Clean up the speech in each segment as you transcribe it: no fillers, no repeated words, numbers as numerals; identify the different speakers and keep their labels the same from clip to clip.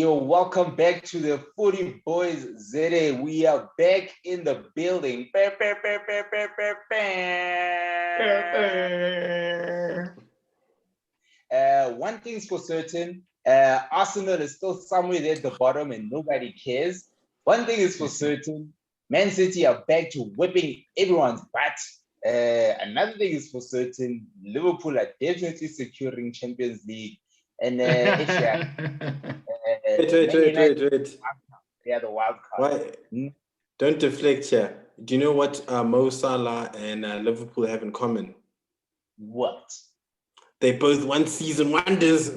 Speaker 1: Yo, welcome back to the Footie Boys ZA. We are back in the building. One thing's for certain, Arsenal is still somewhere there at the bottom and nobody cares. One thing is for certain, Man City are back to whipping everyone's butt. Another thing is for certain, Liverpool are definitely securing Champions League. And
Speaker 2: Wait.
Speaker 1: They are the wild card.
Speaker 2: Why? Don't deflect here. Do you know what Mo Salah and Liverpool have in common?
Speaker 1: What?
Speaker 2: They both won season wonders.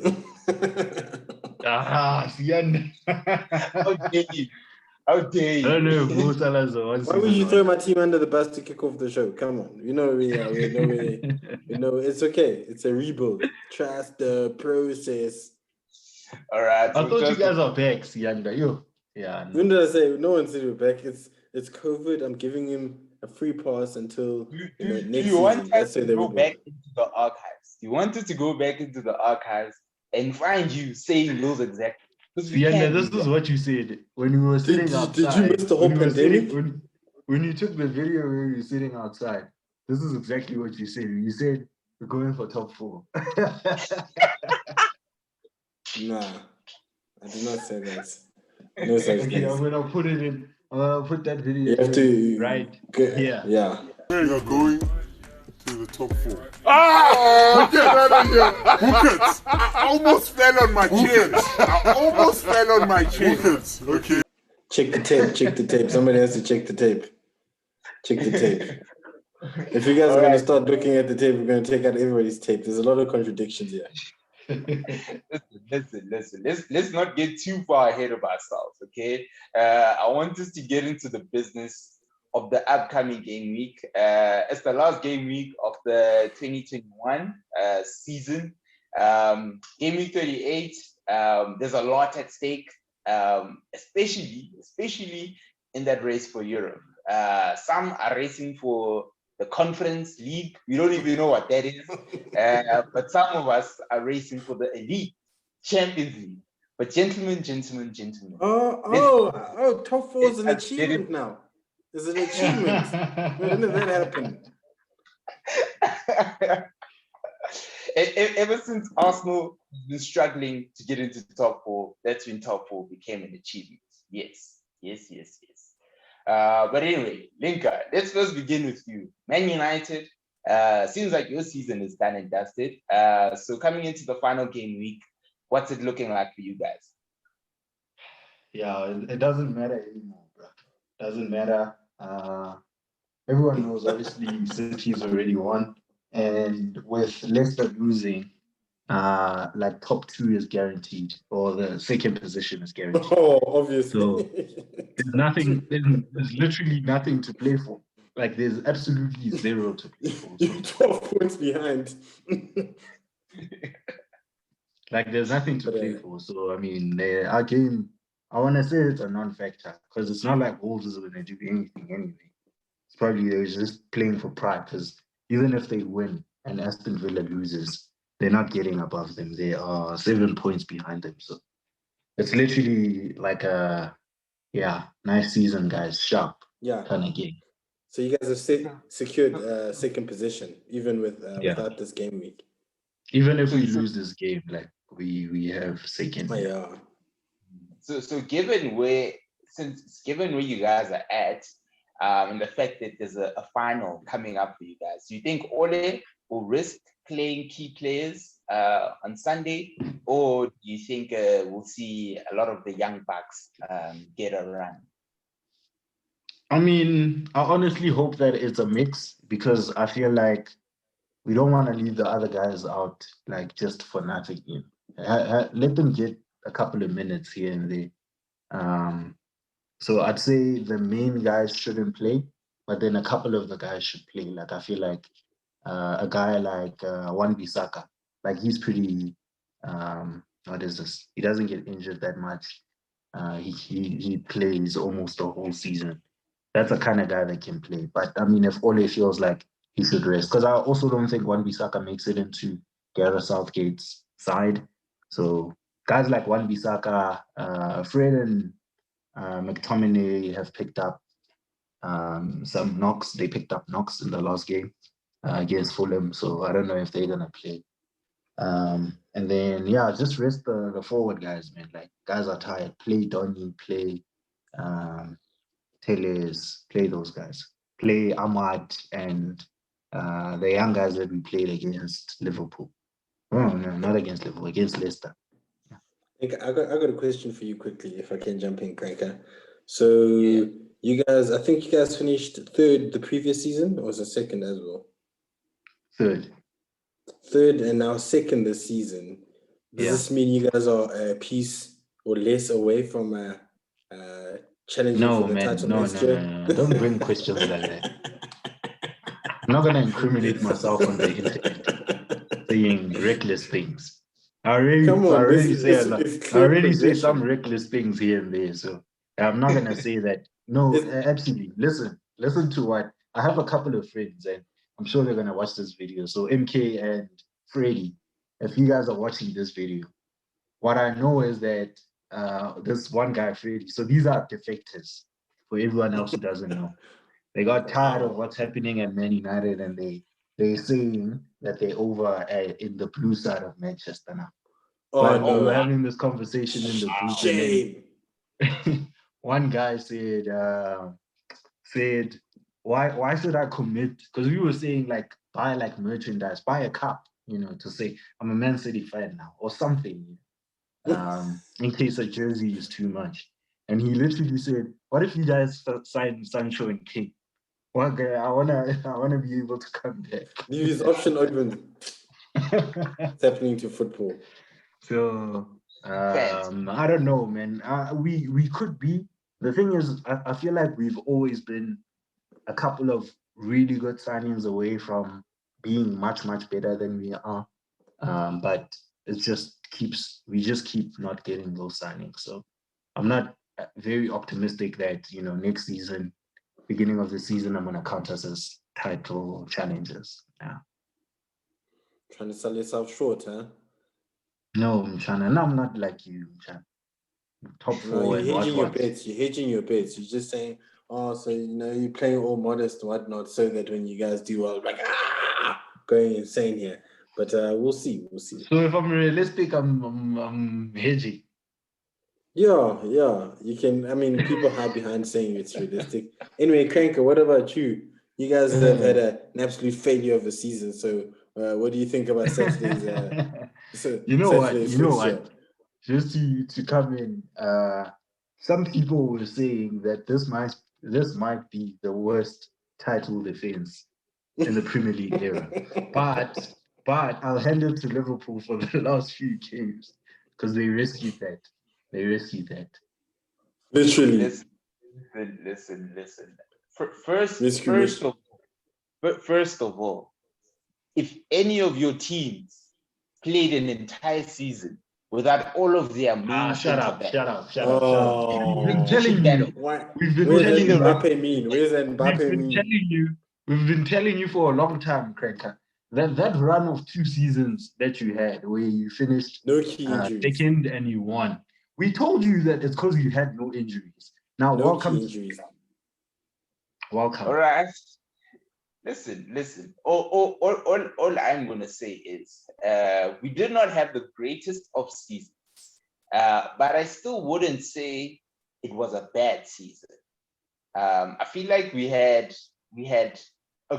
Speaker 1: How dare you? How dare you?
Speaker 3: I don't know if Mo Salah's the one.
Speaker 2: Why would you throw my team under the bus to kick off the show? Come on. You know we know it's okay. It's a rebuild. Trust the process.
Speaker 1: All right.
Speaker 3: I thought you guys are back, Sianda. You. Yeah.
Speaker 2: When did I say no one said we're back? It's COVID. I'm giving him a free pass until next season.
Speaker 1: You want us to go back into the archives? You wanted to go back into the archives and find you saying those exactly.
Speaker 3: Sianda, this is what you said when you were sitting outside.
Speaker 2: Did you miss the whole pandemic?
Speaker 3: When you took the video where you were sitting outside, this is exactly what you said. You said we're going for top 4.
Speaker 2: Nah, I did not say that. No such
Speaker 3: okay, I'm gonna put it in. I'm gonna put that video.
Speaker 2: You have to
Speaker 3: right
Speaker 2: here. Yeah.
Speaker 4: You're going to the top 4. Ah! Buckets! I almost fell on my chest. Okay.
Speaker 2: Check the tape. Somebody has to check the tape. If you guys are going to start looking at the tape, we're going to take out everybody's tape. There's a lot of contradictions here.
Speaker 1: Listen. Let's not get too far ahead of ourselves, okay? I want us to get into the business of the upcoming game week. It's the last game week of the 2021 season. Game week 38. There's a lot at stake, especially in that race for Europe. Some are racing for the Conference League. We don't even know what that is. But some of us are racing for the Elite Champions League. But gentlemen.
Speaker 2: Oh, top 4 is an achievement now. It's an achievement. When did that happen?
Speaker 1: Ever since Arsenal has been struggling to get into the top 4, that's when top 4 became an achievement. Yes. But anyway, Linka, let's first begin with you. Man United, seems like your season is done and dusted. So coming into the final game week, what's it looking like for you guys?
Speaker 3: Yeah, it doesn't matter anymore, bro. Doesn't matter. Everyone knows, obviously, City's already won. And with Leicester losing, like top 2 is guaranteed, or the second position is guaranteed.
Speaker 2: Oh, obviously.
Speaker 3: So there's literally nothing to play for. Like there's absolutely zero to play for. So.
Speaker 2: You're 12 points behind.
Speaker 3: Like there's nothing to play for. So I mean, our game, I want to say it's a non-factor because it's not like Wolves is going to do anything anyway. It's probably they're just playing for pride because even if they win and Aston Villa loses, they're not getting above them. They are 7 points behind them. So it's literally like a, nice season, guys. Sharp kind of game.
Speaker 2: So you guys have secured second position, even without this game week.
Speaker 3: Even if we lose this game, like we have second.
Speaker 2: Yeah.
Speaker 1: So given where you guys are at, and the fact that there's a final coming up for you guys, do you think Ole will risk playing key players on Sunday, or do you think we'll see a lot of the young bucks get a run?
Speaker 3: I mean, I honestly hope that it's a mix because I feel like we don't want to leave the other guys out like just for nothing. Let them get a couple of minutes here and there. So I'd say the main guys shouldn't play, but then a couple of the guys should play. Like I feel like a guy like Wan-Bissaka, like he's pretty. What is this? He doesn't get injured that much. He plays almost the whole season. That's the kind of guy that can play. But I mean, if Ole feels like he should rest, because I also don't think Wan-Bissaka makes it into Gareth Southgate's side. So guys like Wan-Bissaka, Fred and McTominay have picked up some knocks. They picked up knocks in the last game against Fulham, so I don't know if they're gonna play. And then yeah, just rest the forward guys, man. Like guys are tired. Play Donny, play Teles, play those guys. Play Ahmad and the young guys that we played against Liverpool. Oh no, not against Liverpool, against Leicester.
Speaker 2: I got a question for you quickly, if I can jump in, Cranker. So you guys, I think you guys finished third the previous season, or was it second as well? Third and now second this season. Does this mean you guys are a piece or less away from challenging for the title next year?
Speaker 3: No. Don't bring questions like that. I'm not gonna incriminate myself on the internet saying reckless things. I already say some reckless things here and there, so I'm not gonna say that. No, absolutely. Listen to what I have. A couple of friends, and I'm sure they're gonna watch this video. So MK and Freddy, if you guys are watching this video, what I know is that this one guy, Freddy. So these are defectors for everyone else who doesn't know. They got tired of what's happening at Man United, and they're saying that they're over in the blue side of Manchester now. But we were having this conversation in the group.
Speaker 2: Shame.
Speaker 3: And one guy said, why should I commit? Because we were saying like buy like merchandise, buy a cup, to say I'm a Man City fan now or something, in case a jersey is too much. And he literally said, "What if you guys sign Sancho and King? Well, okay, I wanna be able to come back."
Speaker 2: Leave his option open. It's happening to football.
Speaker 3: So I don't know, man. We could be. The thing is, I feel like we've always been a couple of really good signings away from being much better than we are. But we just keep not getting those signings. So I'm not very optimistic that next season, beginning of the season, I'm gonna count us as title challengers. Yeah.
Speaker 2: Trying to sell yourself short, huh?
Speaker 3: No, I'm not like you, Chan. Top four.
Speaker 2: You're hedging your bets. You're hedging your bets. You're just saying, so you're playing all modest and whatnot, so that when you guys do well, like going insane here. But we'll see.
Speaker 3: So if I'm realistic, I'm hedging.
Speaker 2: Yeah. You can. I mean, people hide behind saying it's realistic. Anyway, Cranker, what about you? You guys have had an absolute failure of a season. So, what do you think about Saturday's?
Speaker 3: You know what? Just to come in, some people were saying that this might be the worst title defense in the Premier League era. But I'll hand it to Liverpool for the last few games because they rescued that.
Speaker 2: Literally.
Speaker 1: Listen. First of all, if any of your teams played an entire season without all of their main
Speaker 3: shut up.
Speaker 1: We've been telling you. We've been telling you for a long time, Cranker, that run of 2 seasons that you had where you finished second and you won. We told you that it's because you had no injuries. Now welcome. All right. Listen. All I'm gonna say is we did not have the greatest of seasons, but I still wouldn't say it was a bad season. I feel like we had a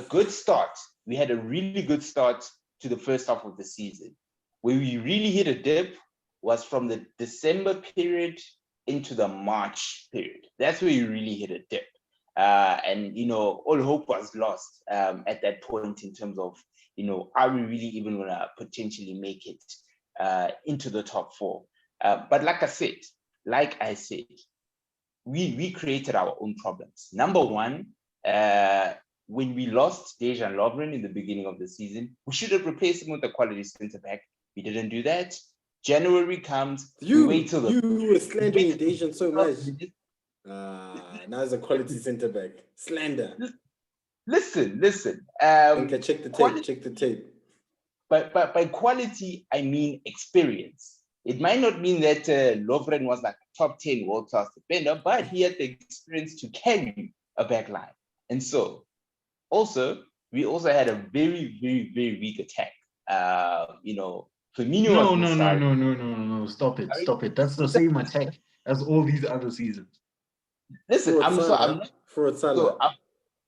Speaker 1: good start. We had a really good start to the first half of the season. Where we really hit a dip was from the December period into the March period. That's where you really hit a dip. And all hope was lost at that point in terms of are we really even gonna potentially make it into the top 4? But like I said, we created our own problems. Number one, when we lost Dejan Lovren in the beginning of the season, we should have replaced him with a quality centre back. We didn't do that. January comes.
Speaker 2: You were slandering Dejan so much. Now it's a quality centre back. Slander.
Speaker 1: Listen.
Speaker 2: Check the tape.
Speaker 1: But by quality, I mean experience. It might not mean that Lovren was like a top 10 world-class defender, but he had the experience to carry a back line. And so, we also had a very, very, very weak attack. Firmino
Speaker 3: No. Stop it. That's the same attack as all these other seasons.
Speaker 1: Listen,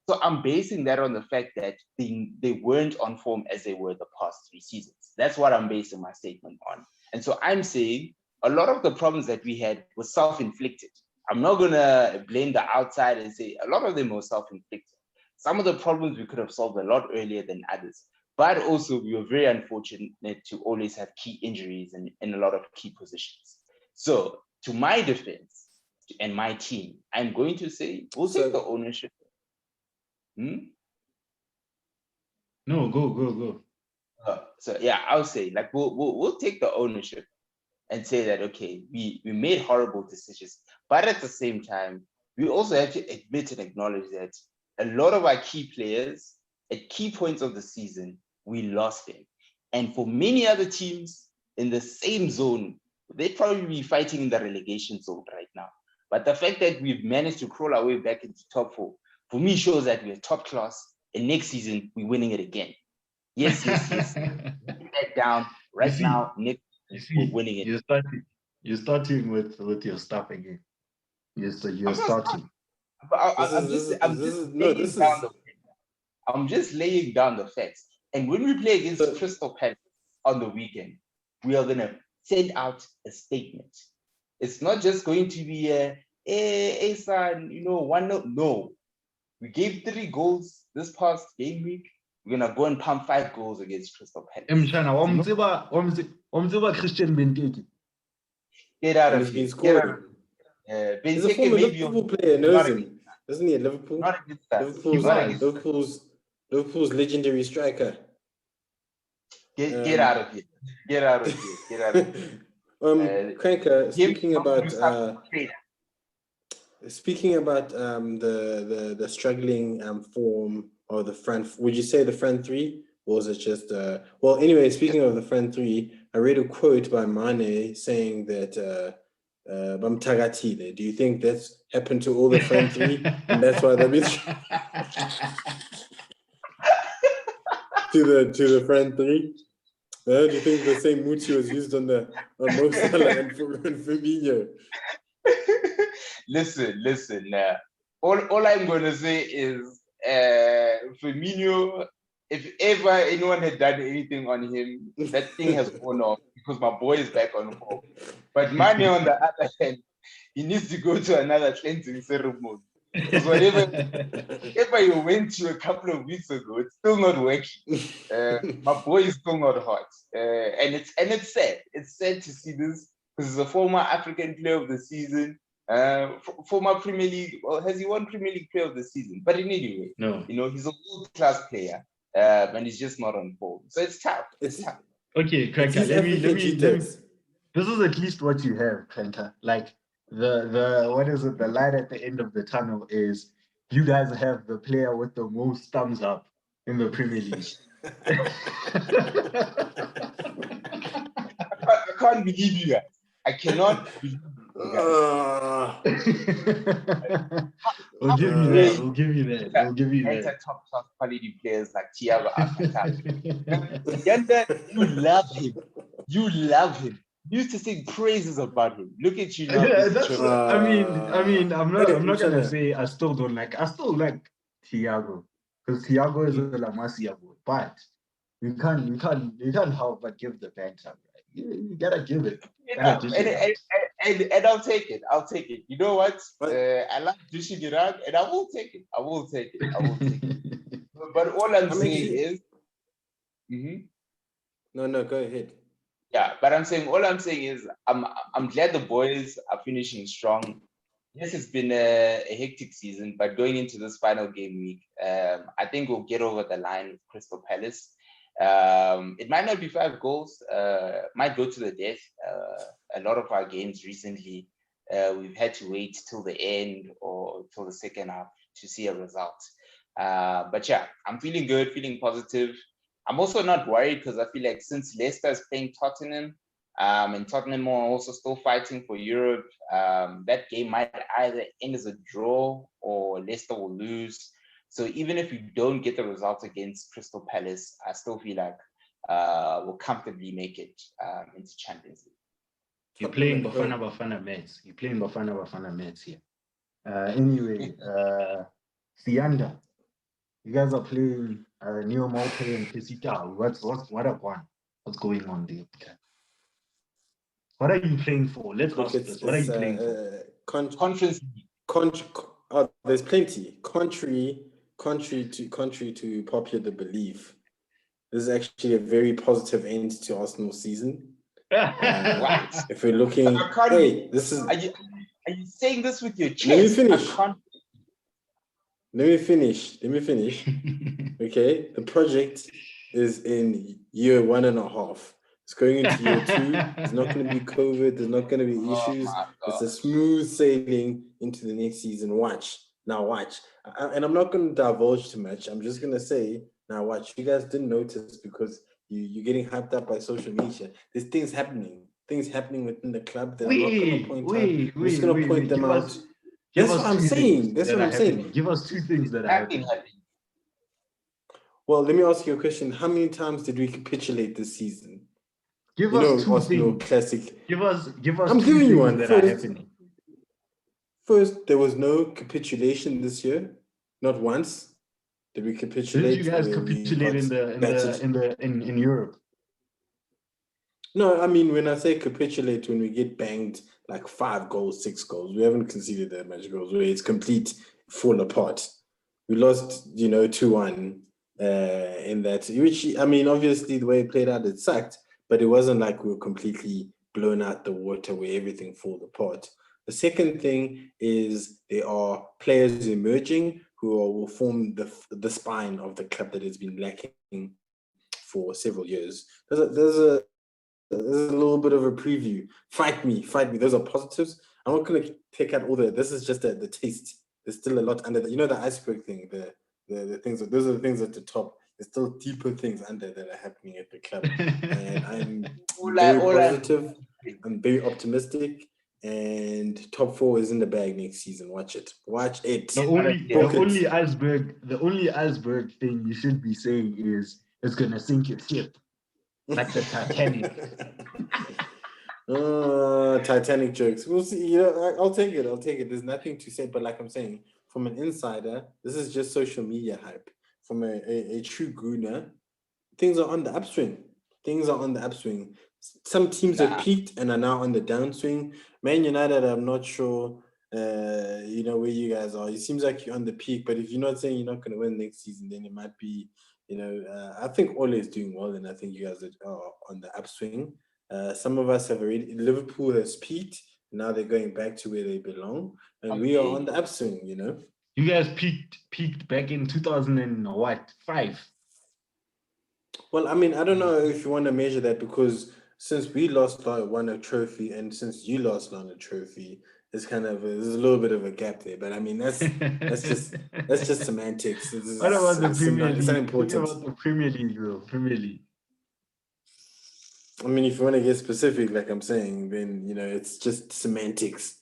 Speaker 2: So
Speaker 1: I'm basing that on the fact that they weren't on form as they were the past 3 seasons. That's what I'm basing my statement on. And so I'm saying a lot of the problems that we had were self-inflicted. I'm not gonna blame the outside and say a lot of them were self-inflicted. Some of the problems we could have solved a lot earlier than others. But also we were very unfortunate to always have key injuries in a lot of key positions. So to my defense and my team, I'm going to say we'll take the ownership.
Speaker 3: No, go.
Speaker 1: So yeah, I'll say like we'll take the ownership and say that okay, we made horrible decisions, but at the same time, we also have to admit and acknowledge that a lot of our key players at key points of the season, we lost them. And for many other teams in the same zone, they'd probably be fighting in the relegation zone right now. But the fact that we've managed to crawl our way back into top 4, for me, shows that we're top class, and next season, we're winning it again. Yes. Back down right now, next season, we're winning it.
Speaker 3: You're starting with your stuff again. You're starting.
Speaker 1: I'm just laying down the facts. And when we play against Crystal Palace on the weekend, we are gonna send out a statement. It's not just going to be a son, 1-0. No, we gave 3 goals this past game week. We're gonna go and pump 5 goals against Crystal Palace.
Speaker 3: Christian Benteke.
Speaker 1: Get out of here.
Speaker 2: He's a former Liverpool player, knows him. Doesn't he, at Liverpool?
Speaker 1: Not against
Speaker 2: Liverpool's legendary striker.
Speaker 1: Get out of here. Get out of here.
Speaker 2: Cranker, speaking about the struggling form of the front, would you say the front 3, or was it just well, anyway, speaking of the front 3, I read a quote by Mane saying that Bamtagatile. Do you think that's happened to all the front 3 and that's why they've been to the front 3? Do you think the same Mucci was used on Mo Salah and Firmino?
Speaker 1: Listen. All I'm going to say is Firmino, if ever anyone had done anything on him, that thing has gone off because my boy is back on form. But Mane, on the other hand, he needs to go to another cleansing ceremony. Because whatever you went to a couple of weeks ago, it's still not working. My boy is still not hot, and it's sad. It's sad to see this because he's a former African Player of the Season, former Premier League. Well, has he won Premier League Player of the Season? But in any way,
Speaker 3: no.
Speaker 1: He's a world-class player, and he's just not on form. So it's tough. It's tough.
Speaker 3: Okay, Cranker. Let me. This is at least what you have, Cranker. Like. The what is it? The light at the end of the tunnel is you guys have the player with the most thumbs up in the Premier League.
Speaker 1: I can't believe you guys. I cannot believe you guys.
Speaker 3: We'll give you that.
Speaker 1: Top class quality players like Thiago Alcantara. You love him. You used to sing praises about him. Look at you now.
Speaker 3: Yeah, that's I mean, I'm not gonna say I still like Thiago because Thiago is a La Masia boy, but you can't help but give the Banter. Right? You gotta give it.
Speaker 1: And I'll take it. You know what? I like dishing it out, and I will take it. But all I'm saying is,
Speaker 2: No, go ahead.
Speaker 1: Yeah, but all I'm saying is I'm glad the boys are finishing strong. Yes, it's been a hectic season, but going into this final game week, I think we'll get over the line with Crystal Palace. It might not be 5 goals, might go to the death. A lot of our games recently, we've had to wait till the end or till the second half to see a result. But yeah, I'm feeling good, feeling positive. I'm also not worried because I feel like since Leicester is playing Tottenham, And Tottenham are also still fighting for Europe. That game might either end as a draw or Leicester will lose. So even if we don't get the result against Crystal Palace, I still feel like we'll comfortably make it into Champions League.
Speaker 3: You're playing Bafana Mets. You're playing Bafana Mets here. Anyway, Sianda, you guys are playing Neo Malte and Pesita. What up one? What's going on there? What are you playing for? Let's ask this. What are you playing for?
Speaker 1: Conference
Speaker 2: League. There's plenty. Contrary to popular belief, this is actually a very positive end to Arsenal season.
Speaker 1: What?
Speaker 2: If we're looking, this is.
Speaker 1: Are you saying this with your chest?
Speaker 2: Let me finish. Okay, the project is in year 1.5. It's going into year 2. There's not going to be COVID. There's not going to be issues. It's a smooth sailing into the next season. Watch. And I'm not going to divulge too much. I'm just going to say, now watch. You guys didn't notice because you're getting hyped up by social media. There's things happening within the club that I'm not going to point out. I'm just going to point them out. That's what I'm saying.
Speaker 3: Give us 2 things that are happening.
Speaker 2: Well, let me ask you a question. How many times did we capitulate this season?
Speaker 3: Give us 2
Speaker 2: Arsenal
Speaker 3: things.
Speaker 2: Classic.
Speaker 3: Give us.
Speaker 2: I'm giving you one.
Speaker 3: That are happening.
Speaker 2: First, there was no capitulation this year. Not once did we capitulate.
Speaker 3: Did you guys capitulate in Europe?
Speaker 2: No, I mean, when I say capitulate, when we get banged like 5 goals, 6 goals, we haven't conceded that much goals where it's complete fall apart. We lost, 2-1 in that, which, I mean, obviously the way it played out, it sucked, but it wasn't like we were completely blown out the water where everything falls apart. The second thing is there are players emerging who will form the spine of the club that has been lacking for several years. There's a little bit of a preview. Fight me. Those are positives. I'm not going to take out all that. This is just the taste. There's still a lot under that. The iceberg thing, the things. Those are the things at the top. There's still deeper things under that are happening at the club. And I'm very positive. I'm very optimistic. And top 4 is in the bag next season. Watch it.
Speaker 3: The only iceberg thing you should be saying is it's gonna sink your ship. Like the Titanic.
Speaker 2: Titanic jokes. We'll see. I'll take it. There's nothing to say, but like I'm saying, from an insider, this is just social media hype. From a true gooner, things are on the upswing. Some teams have peaked and are now on the downswing. Man United, I'm not sure, where you guys are. It seems like you're on the peak, but if you're not saying you're not going to win next season, then it might be, I think Ole is doing well, and I think you guys are on the upswing. Some of us have already, Liverpool has peaked, now they're going back to where they belong, and we are on the upswing,
Speaker 3: You guys peaked back in 2005.
Speaker 2: Well, I mean, I don't know if you want to measure that, because since we won a trophy, and since you won a trophy, there's a little bit of a gap there. But I mean, that's just semantics.
Speaker 3: What about the Premier League?
Speaker 2: It's not important.
Speaker 3: What about the Premier League, bro? Premier League.
Speaker 2: I mean, if you want to get specific, like I'm saying, then it's just semantics.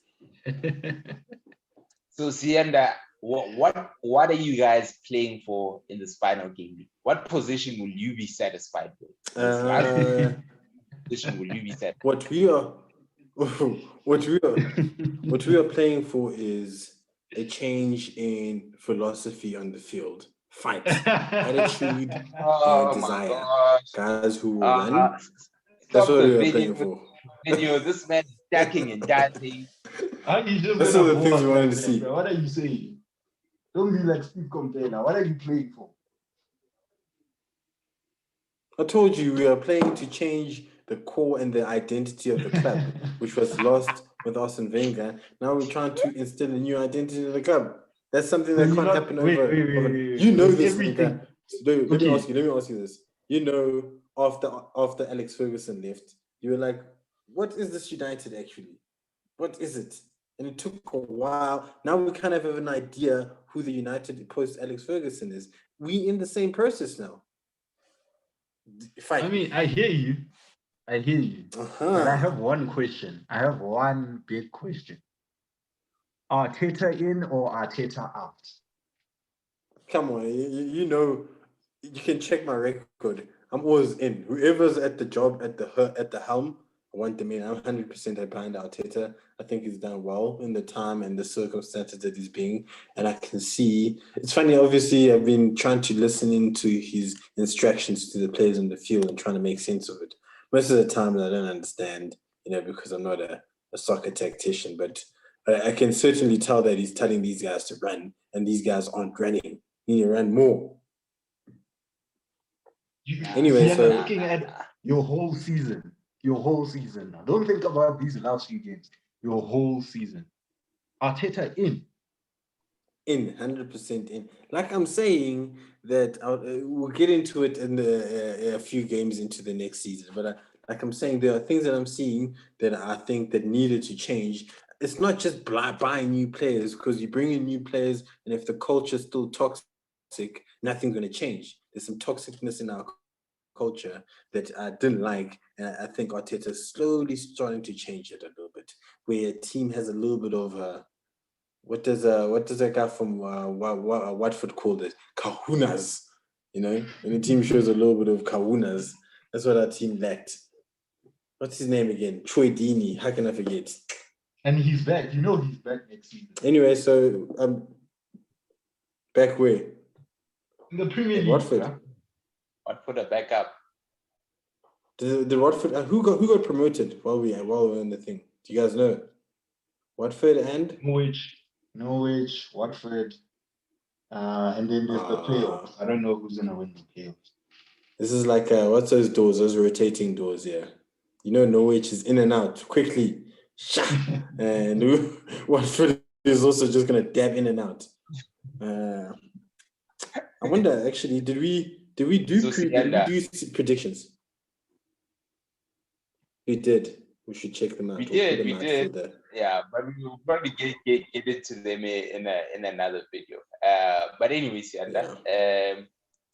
Speaker 1: So, Sianda, what are you guys playing for in this final game? What position will you be satisfied with? Position will you be satisfied?
Speaker 2: What we are playing for is a change in philosophy on the field. Fight, attitude, and desire. Guys who will run. That's what we are playing for.
Speaker 1: This man is stacking and dancing.
Speaker 2: Those are the things we wanted to see.
Speaker 3: What are you saying? Don't be like Steve Complainer. What are you playing for?
Speaker 2: I told you we are playing to change the core and the identity of the club, which was lost with Arsene Wenger. Now we're trying to instill a new identity in the club. That's something that can't happen over. You know this. Let me ask you this. After Alex Ferguson left, you were like, what is this United actually? What is it? And it took a while. Now we kind of have an idea who the United post Alex Ferguson is. We in the same process now.
Speaker 3: I mean, I hear you. I hear you.
Speaker 2: Uh-huh.
Speaker 3: But I have one question. I have one big question. Arteta in or Arteta out?
Speaker 2: Come on, you know, you can check my record. I'm always in. Whoever's at the job at the helm, I want them in. I'm 100% behind Arteta. I think he's done well in the time and the circumstances that he's being, and I can see. It's funny. Obviously, I've been trying to listen into his instructions to the players on the field and trying to make sense of it. Most of the time, I don't understand, because I'm not a soccer tactician, but I can certainly tell that he's telling these guys to run, and these guys aren't running. You need to run more. Anyway,
Speaker 3: See, I'm
Speaker 2: so
Speaker 3: looking at your whole season. Your whole season. Now, don't think about these last few games. Your whole season. Arteta in.
Speaker 2: 100% in. Like I'm saying that we'll get into it in a few games into the next season. But like I'm saying, there are things that I'm seeing that I think that needed to change. It's not just buying new players, because you bring in new players, and if the culture is still toxic, nothing's going to change. There's some toxicness in our culture that I didn't like, and I think Arteta's slowly starting to change it a little bit, where a team has a little bit of what does that guy from Watford call it? Kahunas, and the team shows a little bit of kahunas. That's what our team lacked. What's his name again? Troy Deeney. How can I forget?
Speaker 3: And he's back. You know he's back next season.
Speaker 2: Anyway, so back where?
Speaker 3: In the Premier League.
Speaker 2: Watford.
Speaker 3: Yeah?
Speaker 1: Watford are back up.
Speaker 2: The Watford who got promoted while we're on the thing? Do you guys know? Watford and
Speaker 3: Norwich, Watford, and then there's the playoffs. I don't know who's gonna win the playoffs.
Speaker 2: This is like what's those doors? Those rotating doors, yeah. Norwich is in and out quickly, and Watford is also just gonna dab in and out. I wonder, actually, did we do predictions? We did. We should check them out.
Speaker 1: We did. Yeah, but we will probably get into them in another video. But anyways,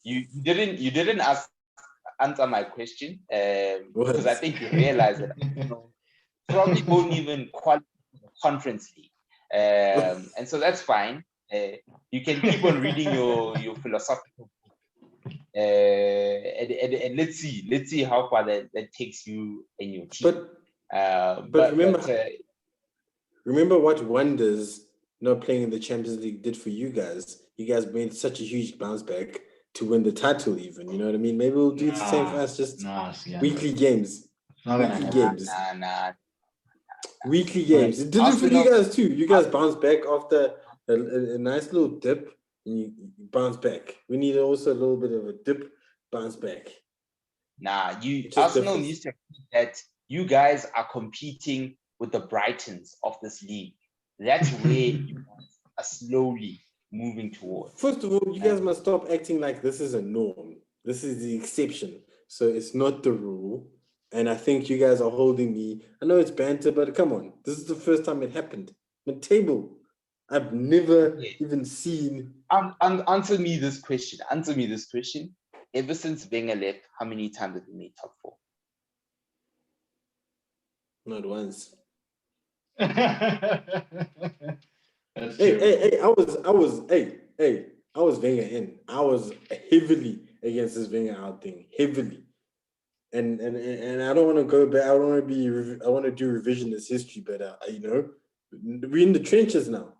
Speaker 1: you didn't answer my question because I think you realize that probably won't even qualify for the Conference League, and so that's fine. You can keep on reading your philosophical book, and let's see how far that takes you and your team. But
Speaker 2: remember what wonders not playing in the Champions League did for you guys. You guys made such a huge bounce back to win the title, even. You know what I mean? Maybe we'll do the same for us, just weekly games. Weekly games. Weekly games. It did it for you guys too. You guys bounced back after a nice little dip, and you bounce back. We need also a little bit of a dip, bounce back.
Speaker 1: Arsenal needs to think that you guys are competing with the Brightons of this league. That's where you guys are slowly moving towards.
Speaker 2: First of all, you guys must stop acting like this is a norm. This is the exception. So it's not the rule. And I think you guys are holding me. I know it's banter, but come on. This is the first time it happened. Mid-table. I've never even seen.
Speaker 1: Answer me this question. Ever since Wenger left, how many times have we made top 4?
Speaker 2: Not once.
Speaker 3: That's
Speaker 2: hey, I was Wenger in. I was heavily against this Wenger out thing. Heavily. And I don't want to go back. I want to do revisionist history, but we're in the trenches now.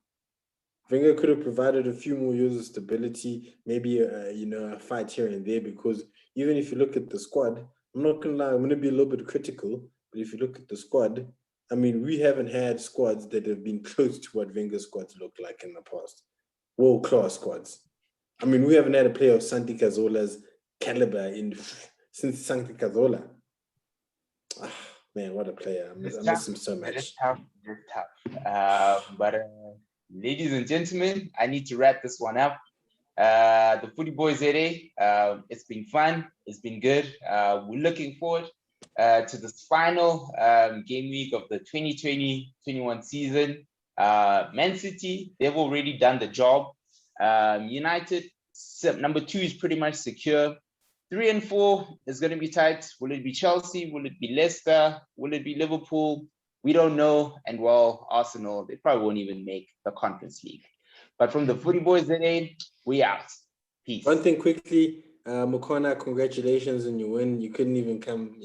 Speaker 2: Wenger could have provided a few more years of stability, maybe a fight here and there, because even if you look at the squad, I'm not gonna lie, I'm gonna be a little bit critical, but if you look at the squad, I mean, we haven't had squads that have been close to what Wenger's squads looked like in the past. World-class squads. I mean, we haven't had a player of Santi Cazorla's caliber since Santi Cazorla. Man, what a player. I miss him so much.
Speaker 1: It's tough. But ladies and gentlemen, I need to wrap this one up. The TFBZA, it's been fun. It's been good. We're looking forward to this final game week of the 2020-21 season. Man City, they've already done the job. United, number 2 is pretty much secure. 3 and 4 is going to be tight. Will it be Chelsea? Will it be Leicester? Will it be Liverpool? We don't know. And well, Arsenal, they probably won't even make the Conference League. But from the Footie Boys today, we out. Peace.
Speaker 2: One thing quickly, Mukona, congratulations on your win. You couldn't even come,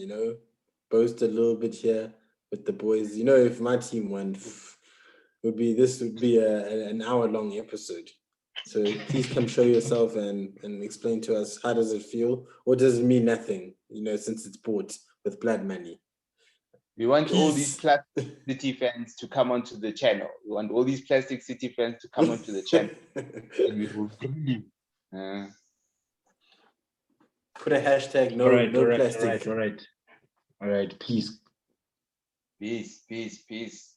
Speaker 2: boast a little bit here with the boys. If my team won, this would be an hour-long episode. So please come show yourself and explain to us, how does it feel? Or does it mean nothing, since it's bought with blood money?
Speaker 1: We want all these Plastic City fans to come onto the channel. We want all these Plastic City fans to come onto the channel. And we will
Speaker 2: put a hashtag, no plastic.
Speaker 3: All right, please.
Speaker 1: Peace.